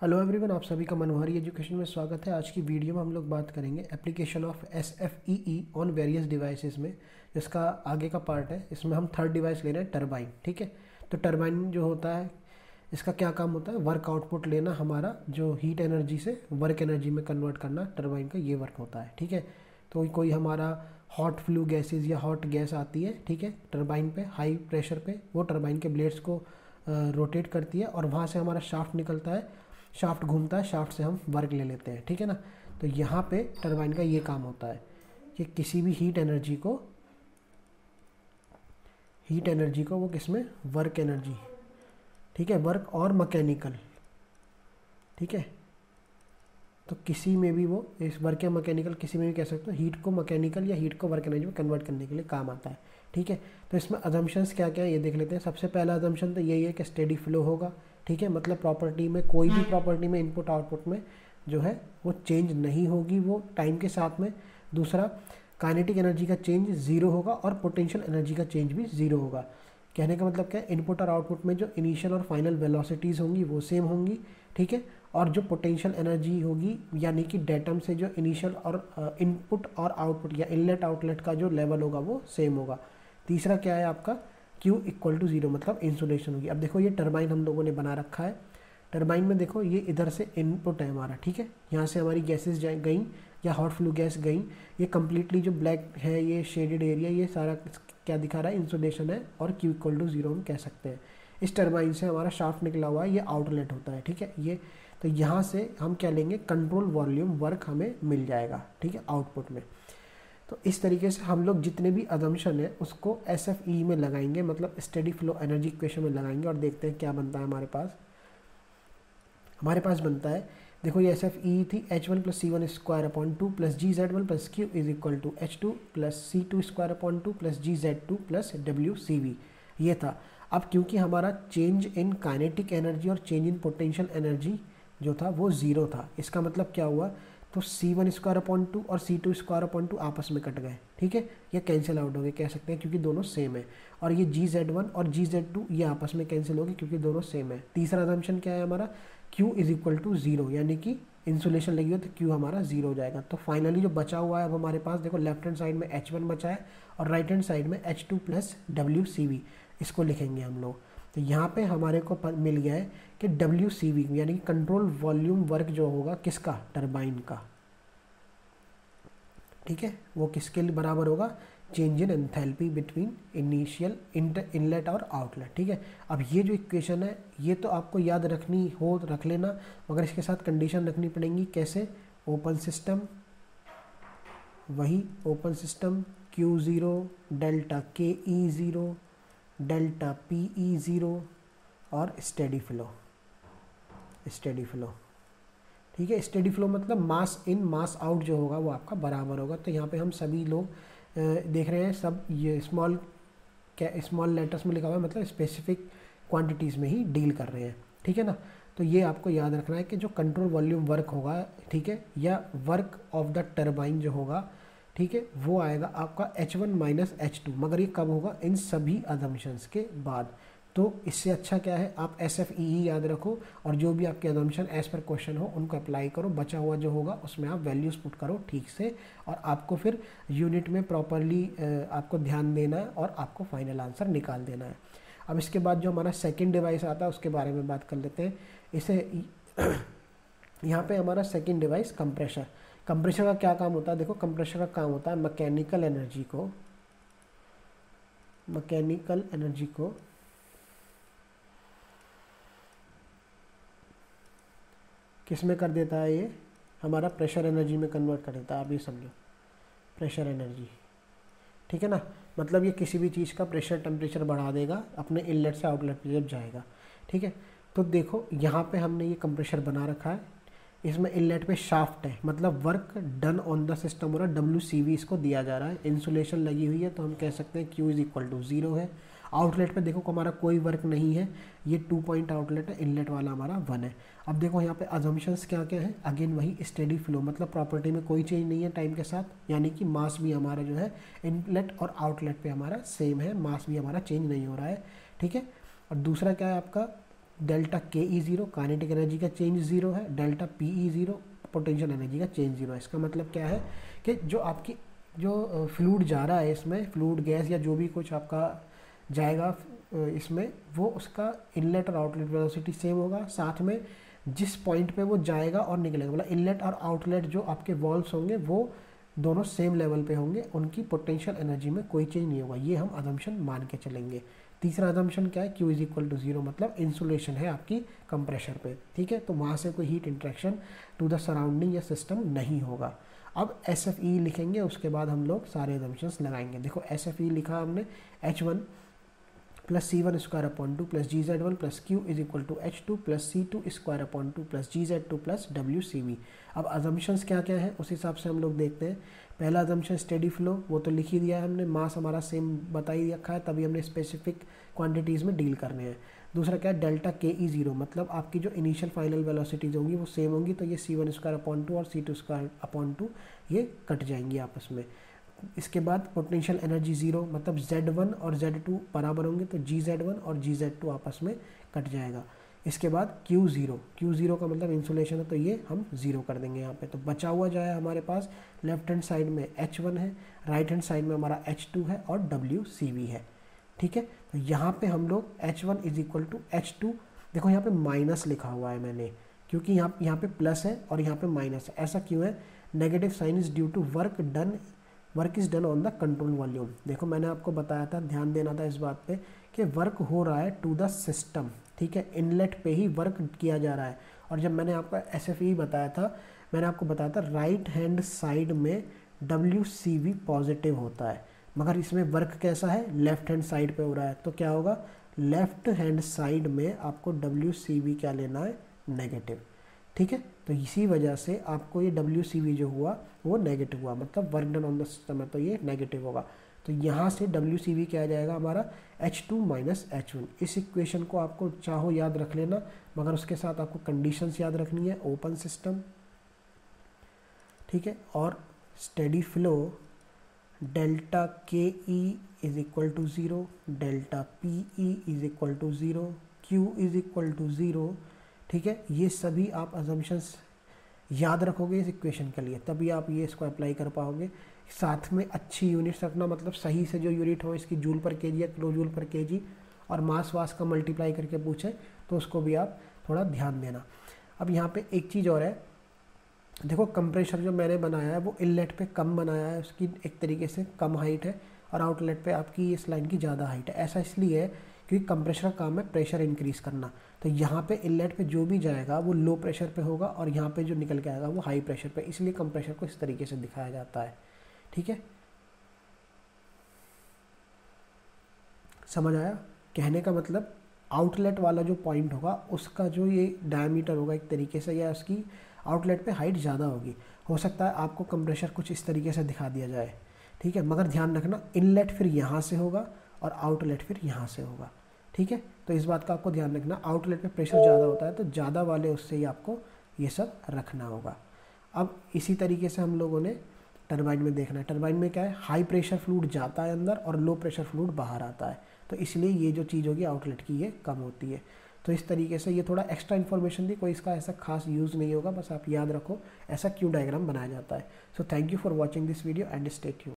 Hello everyone, आप सभी का मनोहरी एजुकेशन में स्वागत है। आज की वीडियो में हम लोग बात करेंगे application of SFEE on various devices में, जिसका आगे का पार्ट है। इसमें हम थर्ड डिवाइस ले रहे हैं, टरबाइन। ठीक है, तो टरबाइन जो होता है, इसका क्या काम होता है? वर्क आउटपुट लेना, हमारा जो हीट एनर्जी से वर्क एनर्जी में कन्वर्ट करना, टरबाइन का ये वर्क होता है। ठीक है, तो कोई हमारा हॉट फ्लू गैसेज या हॉट गैस आती है, ठीक है, टरबाइन पे हाई प्रेशर पे, वो टरबाइन के ब्लेड्स को रोटेट करती है और वहाँ से हमारा शाफ्ट निकलता है, शाफ्ट घूमता है, शाफ्ट से हम वर्क ले लेते हैं। ठीक है ना, तो यहाँ पे टरबाइन का ये काम होता है कि किसी भी हीट एनर्जी को वो किसमें, वर्क एनर्जी, ठीक है, वर्क और मैकेनिकल, ठीक है, तो किसी में भी वो इस वर्क या मैकेनिकल किसी में भी कह सकते हो, हीट को मैकेनिकल या हीट को वर्क एनर्जी में कन्वर्ट करने के लिए काम आता है। ठीक है, तो इसमें अजम्पशंस क्या क्या है ये देख लेते हैं। सबसे पहला अजम्पशन तो यही है कि स्टेडी फ्लो होगा। ठीक है, मतलब प्रॉपर्टी में, कोई भी प्रॉपर्टी में, इनपुट आउटपुट में जो है वो चेंज नहीं होगी वो टाइम के साथ में। दूसरा, काइनेटिक एनर्जी का चेंज ज़ीरो होगा और पोटेंशियल एनर्जी का चेंज भी ज़ीरो होगा। कहने का मतलब क्या है, इनपुट और आउटपुट में जो इनिशियल और फाइनल वेलोसिटीज़ होंगी वो सेम होंगी। ठीक है, और जो पोटेंशियल एनर्जी होगी, यानी कि डेटम से जो इनिशियल और इनपुट और आउटपुट या इनलेट आउटलेट का जो लेवल होगा वो सेम होगा। तीसरा क्या है आपका, Q इक्वल टू ज़ीरो, मतलब इंसुलेशन होगी। अब देखो ये टरबाइन हम लोगों ने बना रखा है। टरबाइन में देखो ये इधर से इनपुट है हमारा, ठीक है, यहाँ से हमारी गैसेस गई या हॉट फ्लू गैस गई। ये कम्प्लीटली जो ब्लैक है, ये शेडेड एरिया, ये सारा क्या दिखा रहा है, इंसुलेशन है, और Q इक्वल टू ज़ीरो हम कह सकते हैं। इस टरबाइन से हमारा शाफ्ट निकला हुआ है, ये आउटलेट होता है। ठीक है, ये तो यहाँ से हम क्या लेंगे, कंट्रोल वॉल्यूम वर्क हमें मिल जाएगा। ठीक है, आउटपुट में। तो इस तरीके से हम लोग जितने भी अजम्पशन है उसको SFE में लगाएंगे, मतलब स्टेडी फ्लो एनर्जी इक्वेशन में लगाएंगे, और देखते हैं क्या बनता है हमारे पास बनता है। देखो ये SFE थी H1 plus C1 square upon 2 plus GZ1 plus Q is equal to H2 plus C2 square upon 2 plus GZ2 plus WCV, ये था। अब क्योंकि हमारा चेंज इन काइनेटिक एनर्जी और चेंज इन पोटेंशियल एनर्जी जो था वो ज़ीरो था, इसका मतलब क्या हुआ, तो C1 स्क्वायर अपॉन 2 और C2 स्क्वायर अपॉन 2 आपस में कट गए। ठीक है, ये कैंसिल आउट हो गए कह सकते हैं, क्योंकि दोनों सेम है। और ये GZ1 और GZ2 ये आपस में कैंसिल हो गए क्योंकि दोनों सेम है। तीसरा असम्पशन क्या है हमारा, Q is equal to zero, यानी कि इंसुलेशन लगी हो तो Q हमारा ज़ीरो हो जाएगा। तो फाइनली जो बचा हुआ है अब हमारे पास, देखो लेफ्ट हैंड साइड में H1 बचा है और राइट हैंड साइड में H2 प्लस WCV, इसको लिखेंगे हम लोग। तो यहाँ पे हमारे को मिल गया है कि WCV यानी कि कंट्रोल वॉल्यूम वर्क जो होगा किसका, टरबाइन का। ठीक है, वो किसके लिए बराबर होगा, change in enthalpy between initial inlet और आउटलेट। ठीक है, अब ये जो इक्वेशन है ये तो आपको याद रख लेना, मगर इसके साथ कंडीशन रखनी पड़ेंगी। कैसे, ओपन सिस्टम, वही open system, Q0 delta KE0 delta PE0 और स्टेडी फ्लो। ठीक है, स्टेडी फ्लो मतलब मास इन मास आउट जो होगा वो आपका बराबर होगा। तो यहाँ पे हम सभी लोग देख रहे हैं, सब ये स्मॉल लेटर्स में लिखा हुआ है, मतलब स्पेसिफिक क्वांटिटीज़ में ही डील कर रहे हैं। ठीक है ना, तो ये आपको याद रखना है कि जो कंट्रोल वॉल्यूम वर्क होगा, ठीक है, या वर्क ऑफ द टरबाइन जो होगा, ठीक है, वो आएगा आपका H1 माइनस H2, मगर ये कब होगा, इन सभी अजम्पशंस के बाद। तो इससे अच्छा क्या है, आप SFE याद रखो और जो भी आपके अजम्पशन एज पर क्वेश्चन हो उनको अप्लाई करो। बचा हुआ जो होगा उसमें आप वैल्यूज़ पुट करो ठीक से, और आपको फिर यूनिट में प्रॉपरली आपको ध्यान देना है और आपको फाइनल आंसर निकाल देना है। अब इसके बाद जो हमारा सेकेंड डिवाइस आता है उसके बारे में बात कर लेते हैं। इसे यहाँ पे हमारा सेकेंड डिवाइस कंप्रेशर का क्या काम होता है। देखो कंप्रेशर का काम होता है मैकेनिकल एनर्जी को किस में कर देता है, ये हमारा प्रेशर एनर्जी में कन्वर्ट कर देता है। आप ये समझो, प्रेशर एनर्जी, ठीक है ना, मतलब ये किसी भी चीज़ का प्रेशर टेम्परेचर बढ़ा देगा अपने इनलेट से आउटलेट पे जब जाएगा। ठीक है, तो देखो यहाँ पे हमने ये कंप्रेशर बना रखा है, इसमें इनलेट पे शाफ्ट है, मतलब work done on the system हो रहा है, WCV इसको दिया जा रहा है। इंसुलेशन लगी हुई है तो हम कह सकते हैं Q is equal to zero है। आउटलेट पे देखो हमारा कोई वर्क नहीं है, ये 2 पॉइंट आउटलेट है, इनलेट वाला हमारा 1 है। अब देखो यहाँ पे अजम्पशंस क्या क्या है, अगेन वही स्टेडी फ्लो, मतलब प्रॉपर्टी में कोई चेंज नहीं है टाइम के साथ, यानी कि मास भी हमारा जो है इनलेट और आउटलेट पे हमारा सेम है, मास भी हमारा चेंज नहीं हो रहा है। ठीक है, और दूसरा क्या है आपका, डेल्टा के ई ज़ीरो, काइनेटिक एनर्जी का चेंज ज़ीरो है, डेल्टा पी ई ज़ीरो, पोटेंशियल एनर्जी का चेंज ज़ीरो है। इसका मतलब क्या है कि जो आपकी जो फ्लूइड जा रहा है इसमें, फ्लूइड गैस या जो भी कुछ आपका जाएगा इसमें, वो उसका इनलेट और आउटलेट वेलोसिटी सेम होगा, साथ में जिस पॉइंट पे वो जाएगा और निकलेगा, मतलब इनलेट और आउटलेट जो आपके वॉल्व्स होंगे वो दोनों सेम लेवल पे होंगे, उनकी पोटेंशियल एनर्जी में कोई चेंज नहीं होगा। ये हम अजम्पशन मान के चलेंगे। तीसरा अजम्पशन क्या है, Q is equal to zero, मतलब इंसुलेशन है आपकी कंप्रेशर पे, ठीक है, तो वहाँ से कोई heat interaction to the surrounding या सिस्टम नहीं होगा। अब SFE लिखेंगे, उसके बाद हम लोग सारे अजम्पशंस लगाएंगे। देखो SFE लिखा हमने, H1 plus C1 square upon 2 plus GZ1 plus Q is equal to H2 plus C2 square upon 2 plus GZ2 plus WCV। अब अजम्पशंस क्या क्या है उस हिसाब से हम लोग देखते हैं। पहला अजम्पशन स्टेडी फ्लो, वो तो लिख ही दिया है हमने, मास हमारा सेम बता ही रखा है, तभी हमने स्पेसिफिक क्वांटिटीज़ में डील करने हैं। दूसरा क्या है, डेल्टा के ई ज़ीरो, मतलब आपकी जो इनिशियल फाइनल वेलोसिटीज़ होंगी वो सेम होंगी, तो ये C1 स्क्वायर अपॉन 2 और C2 स्क्वायर अपॉन 2 ये कट जाएंगी आपस में। इसके बाद पोटेंशियल एनर्जी ज़ीरो, मतलब Z1 और Z2 बराबर होंगे, तो GZ1 और GZ2 आपस में कट जाएगा। इसके बाद Q ज़ीरो का मतलब इंसुलेशन है, तो ये हम ज़ीरो कर देंगे यहाँ पे। तो बचा हुआ जो है हमारे पास लेफ्ट हैंड साइड में H1 है, राइट हैंड साइड में हमारा H2 है और WCV है, ठीक है। तो यहाँ पे हम लोग H1 is equal to H2, देखो यहाँ पे माइनस लिखा हुआ है मैंने, क्योंकि यहाँ पे प्लस है और यहाँ पे माइनस है। ऐसा क्यों है, negative sign is due to work is done on the control volume. देखो मैंने आपको बताया था, ध्यान देना था इस बात पे कि वर्क हो रहा है टू द सिस्टम, ठीक है, इनलेट पे ही वर्क किया जा रहा है। और जब मैंने आपको SFE बताया था, मैंने आपको बताया था राइट हैंड साइड में WCV पॉजिटिव होता है, मगर इसमें वर्क कैसा है, लेफ्ट हैंड साइड पे हो रहा है, तो क्या होगा, लेफ्ट हैंड साइड में आपको WCV क्या लेना है, नेगेटिव, ठीक है। तो इसी वजह से आपको ये WCV जो हुआ वो नेगेटिव हुआ, मतलब work done on the system है, तो ये नेगेटिव होगा। तो यहाँ से WCV क्या आ जाएगा हमारा, H2 माइनस H1। इस इक्वेशन को आपको चाहो याद रख लेना, मगर उसके साथ आपको कंडीशंस याद रखनी है, ओपन सिस्टम, ठीक है, और steady flow, delta K E is equal to zero, delta P E is equal to zero, Q is equal to zero, ठीक है। ये सभी आप अजम्पशंस याद रखोगे इस इक्वेशन के लिए, तभी आप ये इसको अप्लाई कर पाओगे। साथ में अच्छी यूनिट्स रखना, मतलब सही से जो यूनिट हो, इसकी जूल पर केजी या किलो जूल पर केजी, और मास वास का मल्टीप्लाई करके पूछे तो उसको भी आप थोड़ा ध्यान देना। अब यहाँ पे एक चीज़ और है, देखो कंप्रेशर जो मैंने बनाया है वो इनलेट पे कम बनाया है, उसकी एक तरीके से कम हाइट है, और आउटलेट पे आपकी इस लाइन की ज़्यादा हाइट है। ऐसा इसलिए है क्योंकि कंप्रेशर का काम है प्रेशर इंक्रीज़ करना, तो यहाँ पे इनलेट पे जो भी जाएगा वो लो प्रेशर पे होगा, और यहाँ पे जो निकल के आएगा वो हाई प्रेशर पे, इसलिए कंप्रेशर को इस तरीके से दिखाया जाता है, ठीक है। समझ आया, कहने का मतलब आउटलेट वाला जो पॉइंट होगा उसका जो ये डायमीटर होगा एक तरीके से, या उसकी आउटलेट पे हाइट ज़्यादा होगी। हो सकता है आपको कंप्रेशर कुछ इस तरीके से दिखा दिया जाए, ठीक है, मगर ध्यान रखना इनलेट फिर यहाँ से होगा और आउटलेट फिर यहाँ से होगा, ठीक है। तो इस बात का आपको ध्यान रखना, आउटलेट पे प्रेशर ज़्यादा होता है तो ज़्यादा वाले उससे ही आपको ये सब रखना होगा। अब इसी तरीके से हम लोगों ने टरबाइन में देखना है। टरबाइन में क्या है, हाई प्रेशर फ्लूइड जाता है अंदर और लो प्रेशर फ्लूइड बाहर आता है, तो इसलिए ये जो चीज़ होगी आउटलेट की ये कम होती है। तो इस तरीके से ये थोड़ा एक्स्ट्रा इन्फॉर्मेशन थी, कोई इसका ऐसा खास यूज़ नहीं होगा, बस आप याद रखो ऐसा क्यू डायग्राम बनाया जाता है। So thank you for watching this video and stay tuned.